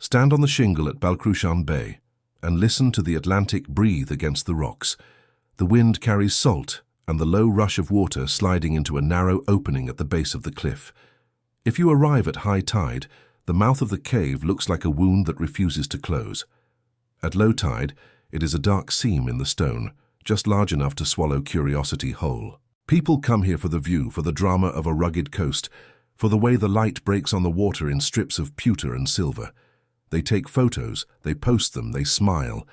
Stand on the shingle at Balcruchan Bay and listen to the Atlantic breathe against the rocks. The wind carries salt and the low rush of water sliding into a narrow opening at the base of the cliff. If you arrive at high tide, the mouth of the cave looks like a wound that refuses to close. At low tide, it is a dark seam in the stone, just large enough to swallow curiosity whole. People come here for the view, for the drama of a rugged coast, for the way the light breaks on the water in strips of pewter and silver. They take photos, they post them, they smile.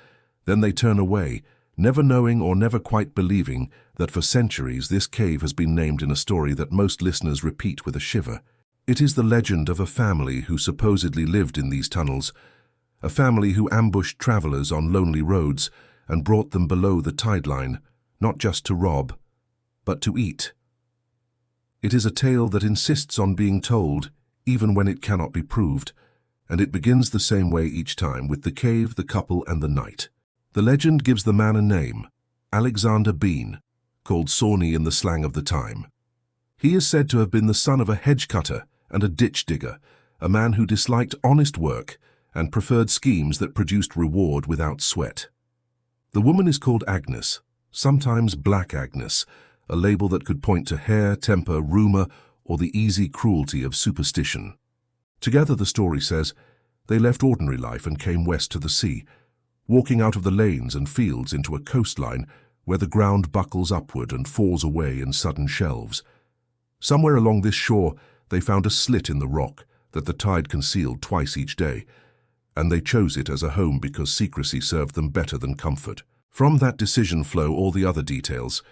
Then they turn away, never knowing or never quite believing that for centuries this cave has been named in a story that most listeners repeat with a shiver. It is the legend of a family who supposedly lived in these tunnels, a family who ambushed travelers on lonely roads and brought them below the tide line, not just to rob, but to eat. It is a tale that insists on being told, even when it cannot be proved, and it begins the same way each time, with the cave, the couple, and the night. The legend gives the man a name, Alexander Bean, called Sawney in the slang of the time. He is said to have been the son of a hedge cutter and a ditch digger, a man who disliked honest work and preferred schemes that produced reward without sweat. The woman is called Agnes, sometimes Black Agnes, a label that could point to hair, temper, rumour, or the easy cruelty of superstition. Together, the story says, they left ordinary life and came west to the sea, walking out of the lanes and fields into a coastline where the ground buckles upward and falls away in sudden shelves. Somewhere along this shore, they found a slit in the rock that the tide concealed twice each day, and they chose it as a home because secrecy served them better than comfort. From that decision flow all the other details,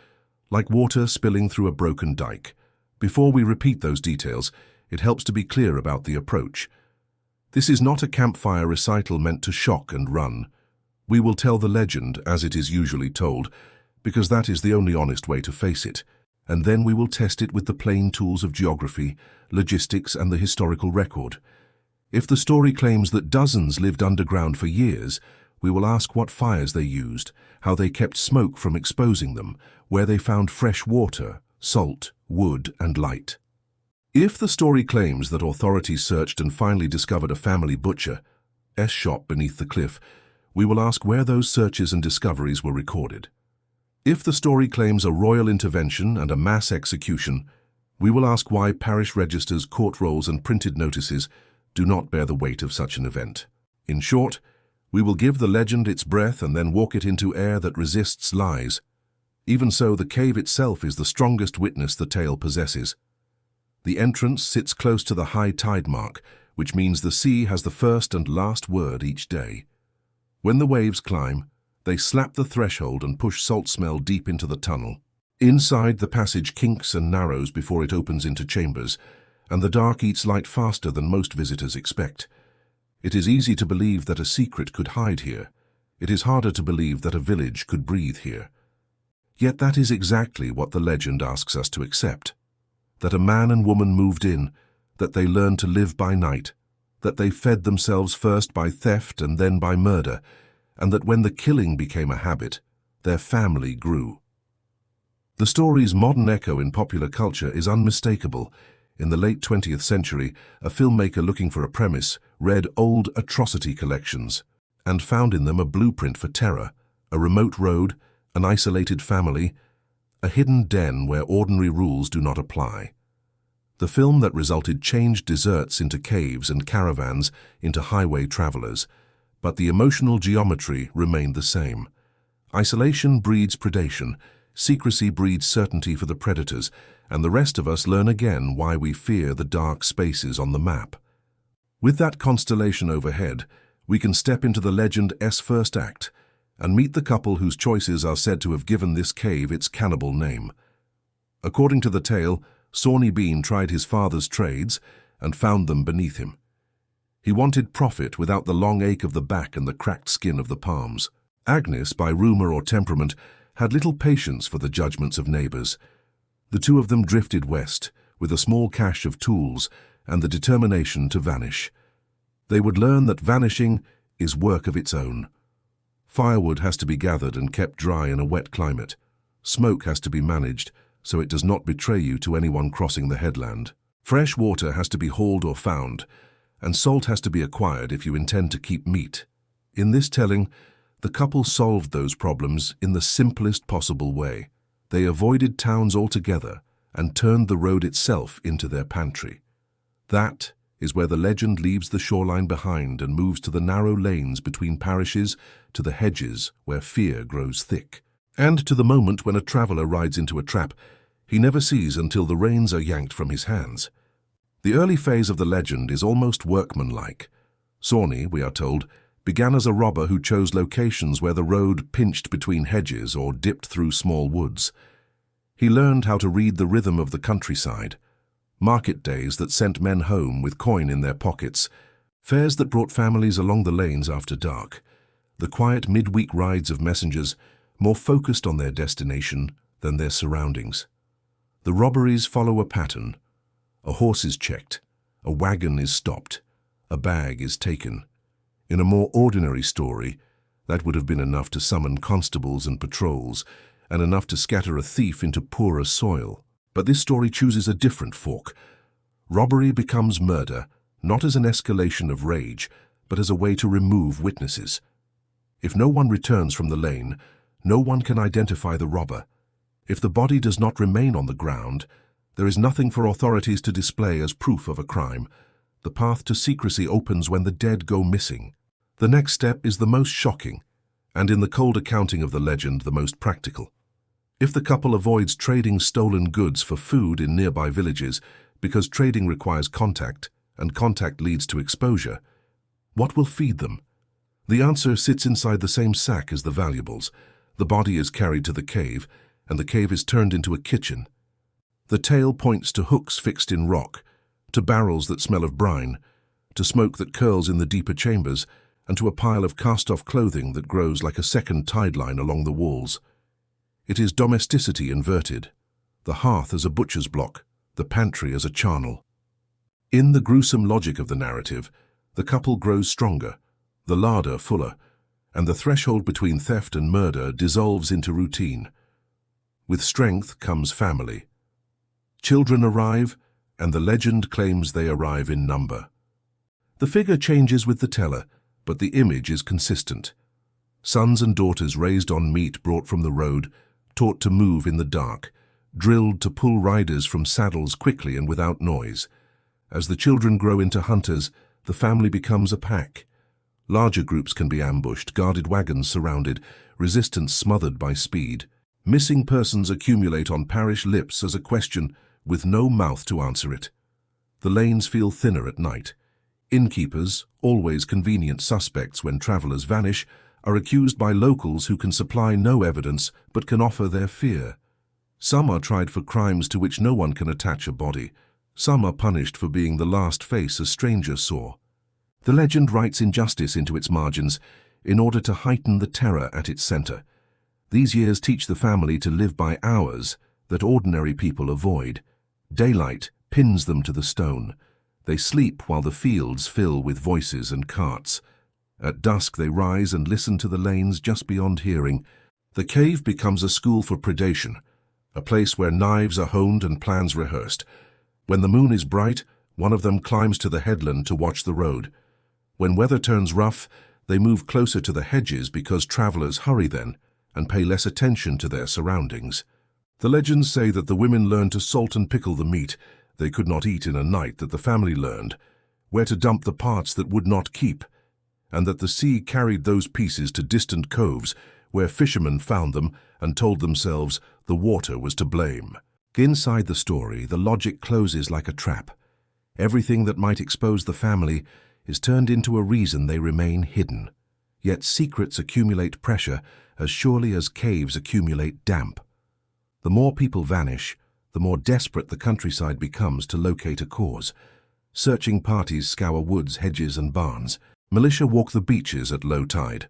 like water spilling through a broken dike. Before we repeat those details, it helps to be clear about the approach. This is not a campfire recital meant to shock and run. We will tell the legend as it is usually told, because that is the only honest way to face it, and then we will test it with the plain tools of geography, logistics, and the historical record. If the story claims that dozens lived underground for years, we will ask what fires they used, how they kept smoke from exposing them, where they found fresh water, salt, wood, and light. If the story claims that authorities searched and finally discovered a family butcher's shop beneath the cliff, we will ask where those searches and discoveries were recorded. If the story claims a royal intervention and a mass execution, we will ask why parish registers, court rolls, and printed notices do not bear the weight of such an event. In short, we will give the legend its breath and then walk it into air that resists lies. Even so, the cave itself is the strongest witness the tale possesses. The entrance sits close to the high tide mark, which means the sea has the first and last word each day. When the waves climb, they slap the threshold and push salt smell deep into the tunnel. Inside, the passage kinks and narrows before it opens into chambers, and the dark eats light faster than most visitors expect. It is easy to believe that a secret could hide here. It is harder to believe that a village could breathe here. Yet that is exactly what the legend asks us to accept. That a man and woman moved in, that they learned to live by night, that they fed themselves first by theft and then by murder, and that when the killing became a habit, their family grew. The story's modern echo in popular culture is unmistakable. In the late 20th century, a filmmaker looking for a premise read old atrocity collections and found in them a blueprint for terror, a remote road, an isolated family, a hidden den where ordinary rules do not apply. The film that resulted changed deserts into caves and caravans into highway travelers, but the emotional geometry remained the same. Isolation breeds predation, secrecy breeds certainty for the predators, and the rest of us learn again why we fear the dark spaces on the map. With that constellation overhead, we can step into the legend's first act and meet the couple whose choices are said to have given this cave its cannibal name. According to the tale, Sawney Bean tried his father's trades and found them beneath him. He wanted profit without the long ache of the back and the cracked skin of the palms. Agnes, by rumour or temperament, had little patience for the judgments of neighbours. The two of them drifted west, with a small cache of tools and the determination to vanish. They would learn that vanishing is work of its own. Firewood has to be gathered and kept dry in a wet climate. Smoke has to be managed so it does not betray you to anyone crossing the headland. Fresh water has to be hauled or found, and salt has to be acquired if you intend to keep meat. In this telling, the couple solved those problems in the simplest possible way. They avoided towns altogether and turned the road itself into their pantry. That is where the legend leaves the shoreline behind and moves to the narrow lanes between parishes, to the hedges where fear grows thick, and to the moment when a traveller rides into a trap he never sees until the reins are yanked from his hands. The early phase of the legend is almost workmanlike. Sawney, we are told, began as a robber who chose locations where the road pinched between hedges or dipped through small woods. He learned how to read the rhythm of the countryside, market days that sent men home with coin in their pockets, fairs that brought families along the lanes after dark, the quiet midweek rides of messengers more focused on their destination than their surroundings. The robberies follow a pattern. A horse is checked, a wagon is stopped, a bag is taken. In a more ordinary story, that would have been enough to summon constables and patrols, and enough to scatter a thief into poorer soil. But this story chooses a different fork. Robbery becomes murder, not as an escalation of rage, but as a way to remove witnesses. If no one returns from the lane, no one can identify the robber. If the body does not remain on the ground, there is nothing for authorities to display as proof of a crime. The path to secrecy opens when the dead go missing. The next step is the most shocking, and in the cold accounting of the legend, the most practical. If the couple avoids trading stolen goods for food in nearby villages because trading requires contact, and contact leads to exposure, what will feed them? The answer sits inside the same sack as the valuables. The body is carried to the cave, and the cave is turned into a kitchen. The tale points to hooks fixed in rock, to barrels that smell of brine, to smoke that curls in the deeper chambers, and to a pile of cast-off clothing that grows like a second tide line along the walls. It is domesticity inverted, the hearth as a butcher's block, the pantry as a charnel. In the gruesome logic of the narrative, the couple grows stronger, the larder fuller, and the threshold between theft and murder dissolves into routine. With strength comes family. Children arrive, and the legend claims they arrive in number. The figure changes with the teller, but the image is consistent. Sons and daughters raised on meat brought from the road, taught to move in the dark, drilled to pull riders from saddles quickly and without noise. As the children grow into hunters, the family becomes a pack. Larger groups can be ambushed, guarded wagons surrounded, resistance smothered by speed. Missing persons accumulate on parish lips as a question with no mouth to answer it. The lanes feel thinner at night. Innkeepers, always convenient suspects when travellers vanish, are accused by locals who can supply no evidence but can offer their fear. Some are tried for crimes to which no one can attach a body. Some are punished for being the last face a stranger saw. The legend writes injustice into its margins in order to heighten the terror at its centre. These years teach the family to live by hours that ordinary people avoid. Daylight pins them to the stone. They sleep while the fields fill with voices and carts. At dusk they rise and listen to the lanes just beyond hearing. The cave becomes a school for predation, a place where knives are honed and plans rehearsed. When the moon is bright, one of them climbs to the headland to watch the road. When weather turns rough, they move closer to the hedges because travellers hurry then and pay less attention to their surroundings. The legends say that the women learned to salt and pickle the meat they could not eat in a night, that the family learned where to dump the parts that would not keep, and that the sea carried those pieces to distant coves where fishermen found them and told themselves the water was to blame. Inside the story, the logic closes like a trap. Everything that might expose the family is turned into a reason they remain hidden. Yet secrets accumulate pressure as surely as caves accumulate damp. The more people vanish, the more desperate the countryside becomes to locate a cause. Searching parties scour woods, hedges and barns. Militia walk the beaches at low tide.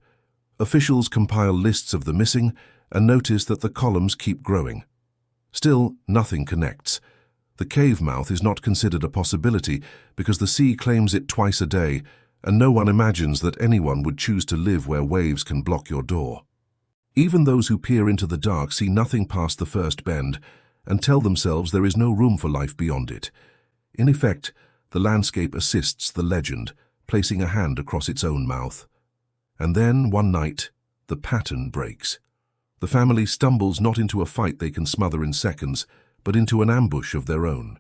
Officials compile lists of the missing and notice that the columns keep growing. Still, nothing connects. The cave mouth is not considered a possibility because the sea claims it twice a day, and no one imagines that anyone would choose to live where waves can block your door. Even those who peer into the dark see nothing past the first bend and tell themselves there is no room for life beyond it. In effect, The landscape assists the legend, placing a hand across its own mouth. And then, one night, the pattern breaks. The family stumbles not into a fight they can smother in seconds, but into an ambush of their own.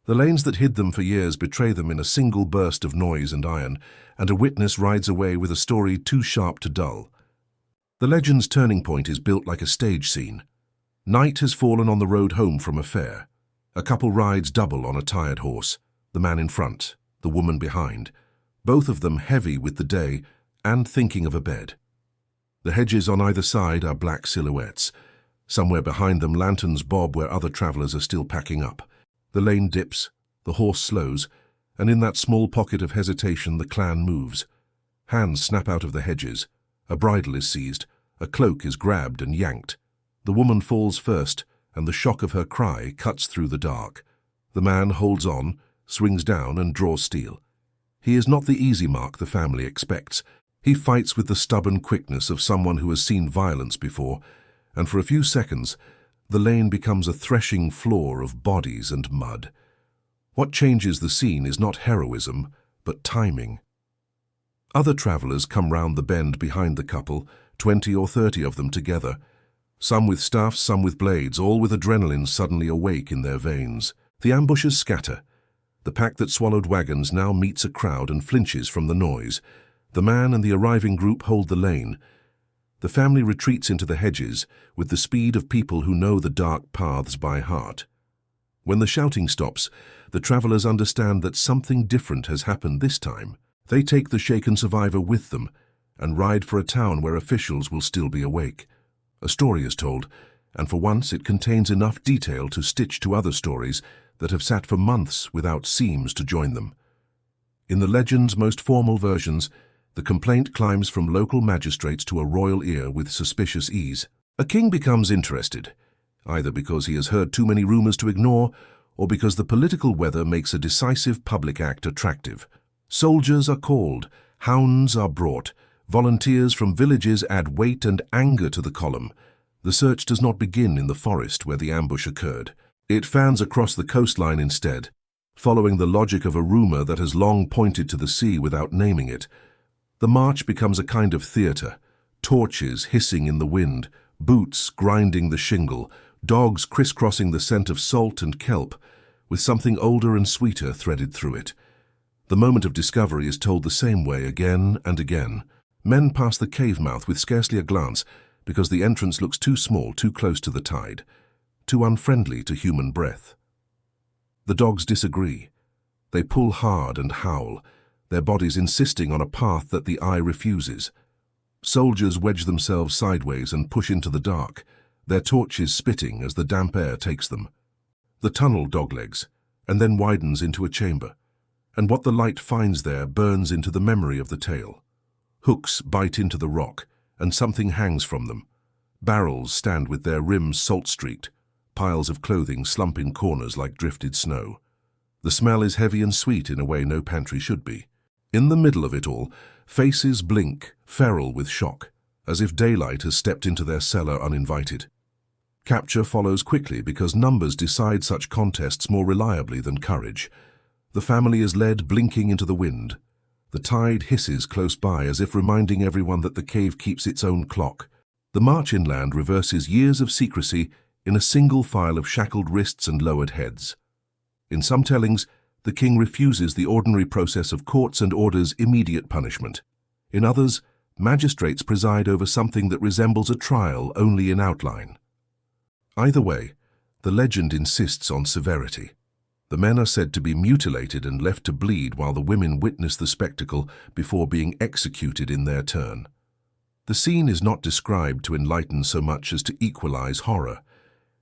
The lanes that hid them for years betray them in a single burst of noise and iron, and a witness rides away with a story too sharp to dull. The legend's turning point is built like a stage scene. Night has fallen on the road home from a fair. A couple rides double on a tired horse, the man in front, the woman behind, both of them heavy with the day and thinking of a bed. The hedges on either side are black silhouettes. Somewhere behind them, lanterns bob where other travelers are still packing up. The lane dips, the horse slows, and in that small pocket of hesitation the clan moves. Hands snap out of the hedges. A bridle is seized. A cloak is grabbed and yanked. The woman falls first, and the shock of her cry cuts through the dark. The man holds on, swings down, and draws steel. He is not the easy mark the family expects. He fights with the stubborn quickness of someone who has seen violence before, and for a few seconds, the lane becomes a threshing floor of bodies and mud. What changes the scene is not heroism, but timing. Other travelers come round the bend behind the couple, 20 or 30 of them together. Some with staffs, some with blades, all with adrenaline suddenly awake in their veins. The ambushers scatter. The pack that swallowed wagons now meets a crowd and flinches from the noise. The man and the arriving group hold the lane. The family retreats into the hedges with the speed of people who know the dark paths by heart. When the shouting stops, the travelers understand that something different has happened this time. They take the shaken survivor with them and ride for a town where officials will still be awake. A story is told, and for once it contains enough detail to stitch to other stories that have sat for months without seams to join them. In the legend's most formal versions, the complaint climbs from local magistrates to a royal ear with suspicious ease. A king becomes interested, either because he has heard too many rumors to ignore, or because the political weather makes a decisive public act attractive. Soldiers are called, hounds are brought, volunteers from villages add weight and anger to the column. The search does not begin in the forest where the ambush occurred. It fans across the coastline instead, following the logic of a rumor that has long pointed to the sea without naming it. The march becomes a kind of theater, torches hissing in the wind, boots grinding the shingle, dogs crisscrossing the scent of salt and kelp, with something older and sweeter threaded through it. The moment of discovery is told the same way again and again. Men pass the cave mouth with scarcely a glance because the entrance looks too small, too close to the tide, too unfriendly to human breath. The dogs disagree. They pull hard and howl, their bodies insisting on a path that the eye refuses. Soldiers wedge themselves sideways and push into the dark, their torches spitting as the damp air takes them. The tunnel doglegs, and then widens into a chamber, and what the light finds there burns into the memory of the tale. Hooks bite into the rock, and something hangs from them. Barrels stand with their rims salt-streaked, piles of clothing slump in corners like drifted snow. The smell is heavy and sweet in a way no pantry should be. In the middle of it all, faces blink, feral with shock, as if daylight has stepped into their cellar uninvited. Capture follows quickly because numbers decide such contests more reliably than courage. The family is led blinking into the wind. The tide hisses close by as if reminding everyone that the cave keeps its own clock. The march inland reverses years of secrecy in a single file of shackled wrists and lowered heads. In some tellings, the king refuses the ordinary process of courts and orders immediate punishment. In others, magistrates preside over something that resembles a trial only in outline. Either way, the legend insists on severity. The men are said to be mutilated and left to bleed while the women witness the spectacle before being executed in their turn. The scene is not described to enlighten so much as to equalize horror.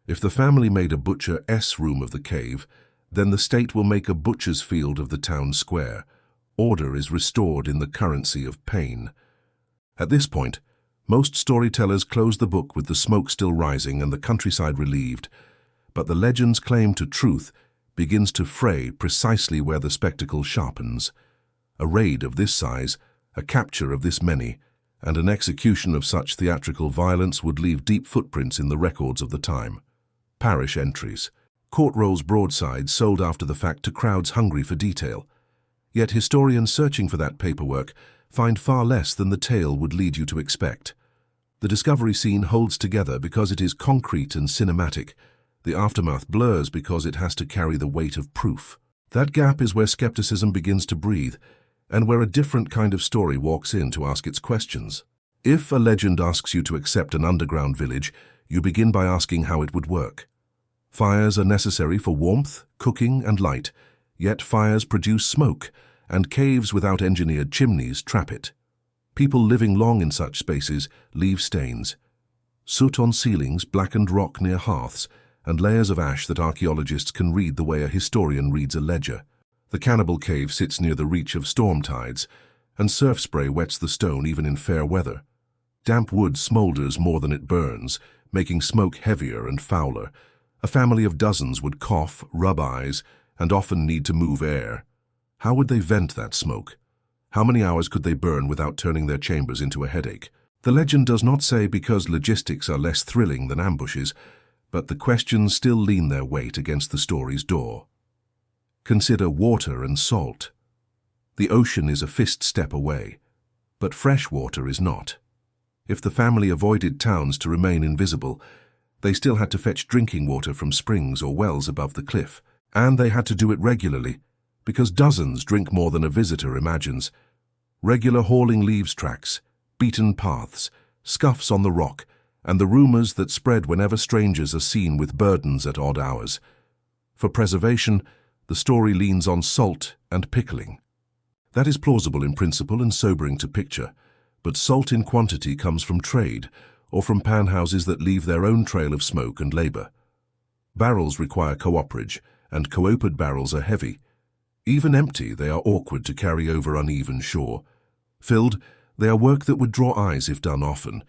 If the family made a butcher's room of the cave, then the state will make a butcher's field of the town square. Order is restored in the currency of pain. At this point, most storytellers close the book with the smoke still rising and the countryside relieved, but the legend's claim to truth begins to fray precisely where the spectacle sharpens. A raid of this size, a capture of this many, and an execution of such theatrical violence would leave deep footprints in the records of the time. Parish entries. Court rolls broadsides sold after the fact to crowds hungry for detail. Yet historians searching for that paperwork find far less than the tale would lead you to expect. The discovery scene holds together because it is concrete and cinematic. The aftermath blurs because it has to carry the weight of proof. That gap is where skepticism begins to breathe, and where a different kind of story walks in to ask its questions. If a legend asks you to accept an underground village, you begin by asking how it would work. Fires are necessary for warmth, cooking, and light, yet fires produce smoke, and caves without engineered chimneys trap it. People living long in such spaces leave stains. Soot on ceilings, blackened rock near hearths, and layers of ash that archaeologists can read the way a historian reads a ledger. The Cannibal cave sits near the reach of storm tides, and surf spray wets the stone even in fair weather. Damp wood smoulders more than it burns, making smoke heavier and fouler. A family of dozens would cough, rub eyes, and often need to move air. How would they vent that smoke? How many hours could they burn without turning their chambers into a headache? The legend does not say because logistics are less thrilling than ambushes, but the questions still lean their weight against the story's door. Consider water and salt. The ocean is a fist step away, but fresh water is not. If the family avoided towns to remain invisible, they still had to fetch drinking water from springs or wells above the cliff, and they had to do it regularly, because dozens drink more than a visitor imagines. Regular hauling leaves tracks, beaten paths, scuffs on the rock, and the rumors that spread whenever strangers are seen with burdens at odd hours. For preservation, the story leans on salt and pickling. That is plausible in principle and sobering to picture, but salt in quantity comes from trade, or from panhouses that leave their own trail of smoke and labor. Barrels require cooperage, and coopered barrels are heavy. Even empty, they are awkward to carry over uneven shore. Filled, they are work that would draw eyes if done often.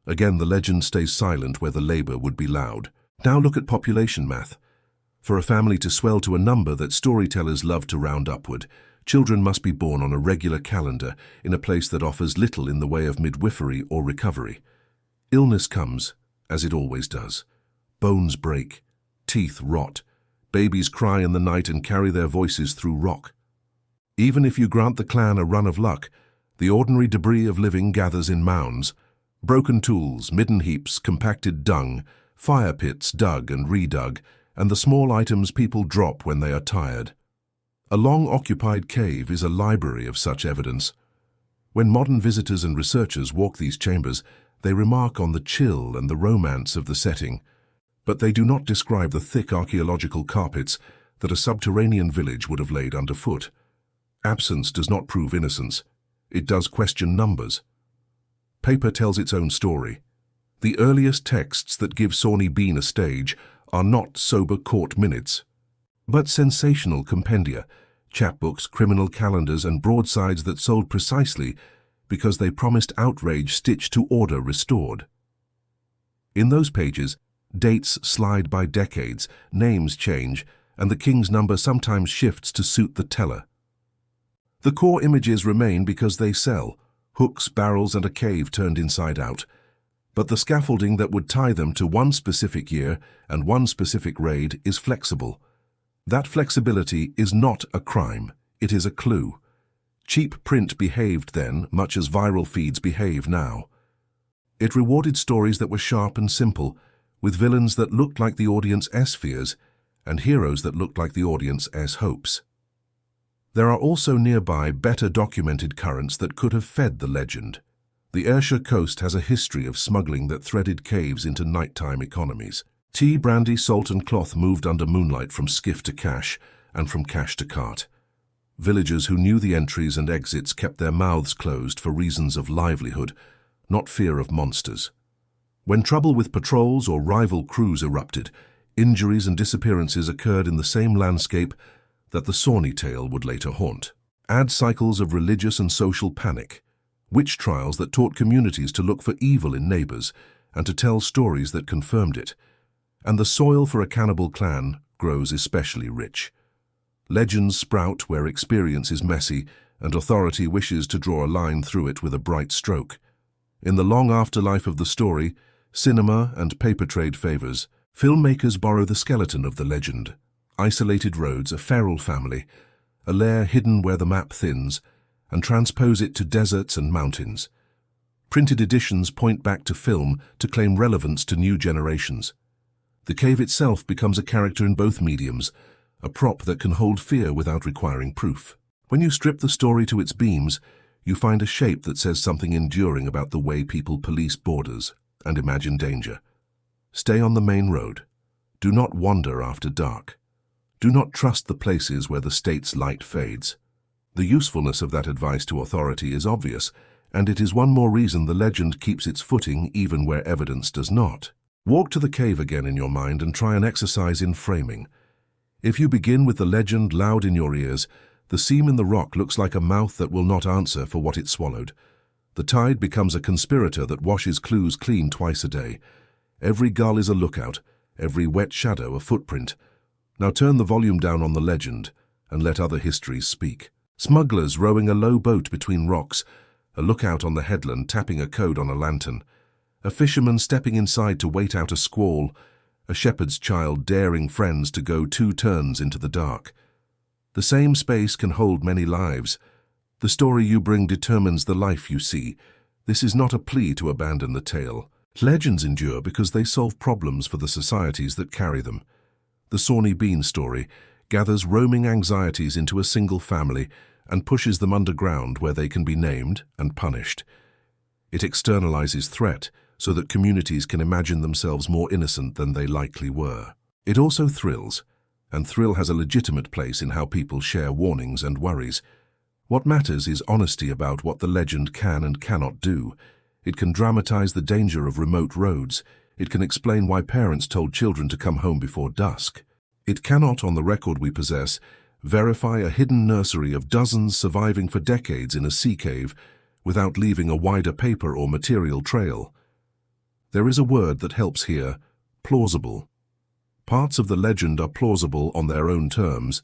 Again, the legend stays silent where the labor would be loud. Now look at population math. For a family to swell to a number that storytellers love to round upward, children must be born on a regular calendar in a place that offers little in the way of midwifery or recovery. Illness comes, as it always does. Bones break, teeth rot, babies cry in the night and carry their voices through rock. Even if you grant the clan a run of luck, the ordinary debris of living gathers in mounds. Broken tools, midden heaps, compacted dung, fire pits dug and redug, and the small items people drop when they are tired. A long-occupied cave is a library of such evidence. When modern visitors and researchers walk these chambers, they remark on the chill and the romance of the setting, but they do not describe the thick archaeological carpets that a subterranean village would have laid underfoot. Absence does not prove innocence. It does question numbers. Paper tells its own story. The earliest texts that give Sawney Bean a stage are not sober court minutes, but sensational compendia, chapbooks, criminal calendars, and broadsides that sold precisely because they promised outrage stitched to order restored. In those pages, dates slide by decades, names change, and the king's number sometimes shifts to suit the teller. The core images remain because they sell: hooks, barrels, and a cave turned inside out. But the scaffolding that would tie them to one specific year and one specific raid is flexible. That flexibility is not a crime, it is a clue. Cheap print behaved then, much as viral feeds behave now. It rewarded stories that were sharp and simple, with villains that looked like the audience S fears, and heroes that looked like the audience S hopes. There are also nearby, better documented currents that could have fed the legend. The Ayrshire coast has a history of smuggling that threaded caves into nighttime economies. Tea, brandy, salt, and cloth moved under moonlight from skiff to cache, and from cache to cart. Villagers who knew the entries and exits kept their mouths closed for reasons of livelihood, not fear of monsters. When trouble with patrols or rival crews erupted, injuries and disappearances occurred in the same landscape that the Sawney tale would later haunt. Add cycles of religious and social panic, witch trials that taught communities to look for evil in neighbors and to tell stories that confirmed it, and the soil for a cannibal clan grows especially rich. Legends sprout where experience is messy and authority wishes to draw a line through it with a bright stroke. In the long afterlife of the story, cinema and paper trade favors. Filmmakers borrow the skeleton of the legend: isolated roads, a feral family, a layer hidden where the map thins, and transpose it to deserts and mountains. Printed editions point back to film to claim relevance to new generations. The cave itself becomes a character in both mediums, a prop that can hold fear without requiring proof. When you strip the story to its beams, you find a shape that says something enduring about the way people police borders and imagine danger. Stay on the main road. Do not wander after dark. Do not trust the places where the state's light fades. The usefulness of that advice to authority is obvious, and it is one more reason the legend keeps its footing even where evidence does not. Walk to the cave again in your mind and try an exercise in framing. If you begin with the legend loud in your ears, the seam in the rock looks like a mouth that will not answer for what it swallowed. The tide becomes a conspirator that washes clues clean twice a day. Every gull is a lookout, every wet shadow a footprint. Now turn the volume down on the legend and let other histories speak. Smugglers rowing a low boat between rocks, a lookout on the headland tapping a code on a lantern, a fisherman stepping inside to wait out a squall, a shepherd's child daring friends to go 2 turns into the dark. The same space can hold many lives. The story you bring determines the life you see. This is not a plea to abandon the tale. Legends endure because they solve problems for the societies that carry them. The Sawney Bean story gathers roaming anxieties into a single family and pushes them underground where they can be named and punished. It externalizes threat so that communities can imagine themselves more innocent than they likely were. It also thrills, and thrill has a legitimate place in how people share warnings and worries. What matters is honesty about what the legend can and cannot do. It can dramatize the danger of remote roads. It can explain why parents told children to come home before dusk. It cannot, on the record we possess, verify a hidden nursery of dozens surviving for decades in a sea cave without leaving a wider paper or material trail. There is a word that helps here: plausible. Parts of the legend are plausible on their own terms.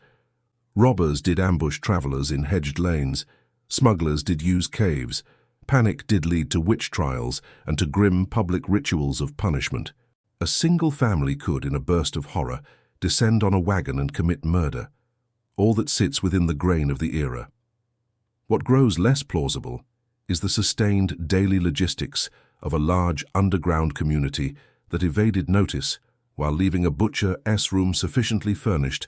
Robbers did ambush travelers in hedged lanes. Smugglers did use caves. Panic did lead to witch trials and to grim public rituals of punishment. A single family could, in a burst of horror, descend on a wagon and commit murder. All that sits within the grain of the era. What grows less plausible is the sustained daily logistics of a large underground community that evaded notice while leaving a butcher's room sufficiently furnished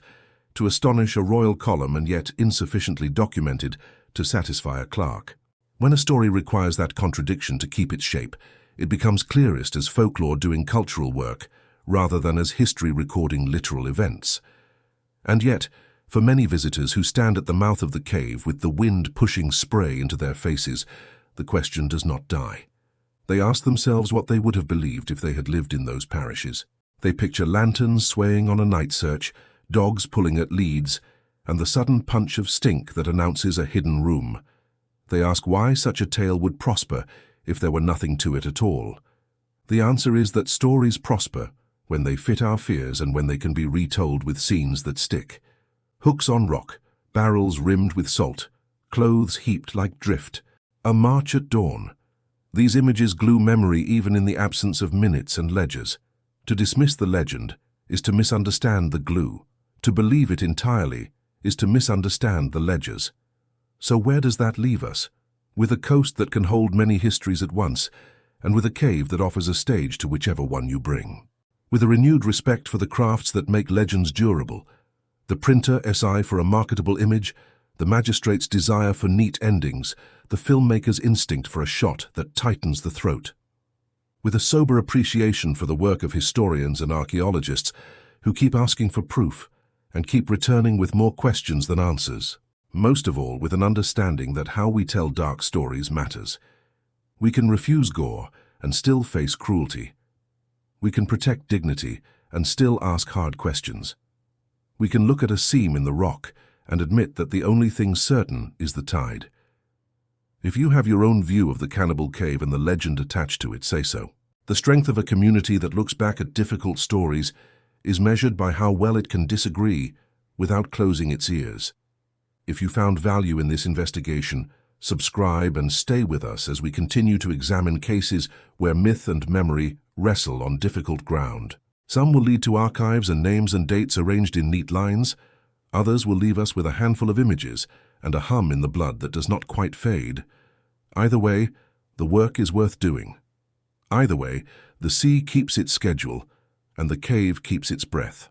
to astonish a royal column and yet insufficiently documented to satisfy a clerk. When a story requires that contradiction to keep its shape, it becomes clearest as folklore doing cultural work rather than as history recording literal events. And yet, for many visitors who stand at the mouth of the cave with the wind pushing spray into their faces, the question does not die. They ask themselves what they would have believed if they had lived in those parishes. They picture lanterns swaying on a night search, dogs pulling at leads, and the sudden punch of stink that announces a hidden room. They ask why such a tale would prosper if there were nothing to it at all. The answer is that stories prosper when they fit our fears and when they can be retold with scenes that stick. Hooks on rock, barrels rimmed with salt, clothes heaped like drift, a march at dawn. These images glue memory even in the absence of minutes and ledgers. To dismiss the legend is to misunderstand the glue. To believe it entirely is to misunderstand the ledgers. So where does that leave us? With a coast that can hold many histories at once, and with a cave that offers a stage to whichever one you bring. With a renewed respect for the crafts that make legends durable, the printer's eye for a marketable image, the magistrate's desire for neat endings, the filmmaker's instinct for a shot that tightens the throat. With a sober appreciation for the work of historians and archaeologists who keep asking for proof and keep returning with more questions than answers. Most of all, with an understanding that how we tell dark stories matters. We can refuse gore and still face cruelty. We can protect dignity and still ask hard questions. We can look at a seam in the rock and admit that the only thing certain is the tide. If you have your own view of the Cannibal Cave and the legend attached to it, say so. The strength of a community that looks back at difficult stories is measured by how well it can disagree without closing its ears. If you found value in this investigation, subscribe and stay with us as we continue to examine cases where myth and memory wrestle on difficult ground. Some will lead to archives and names and dates arranged in neat lines. Others will leave us with a handful of images and a hum in the blood that does not quite fade. Either way, the work is worth doing. Either way, the sea keeps its schedule and the cave keeps its breath.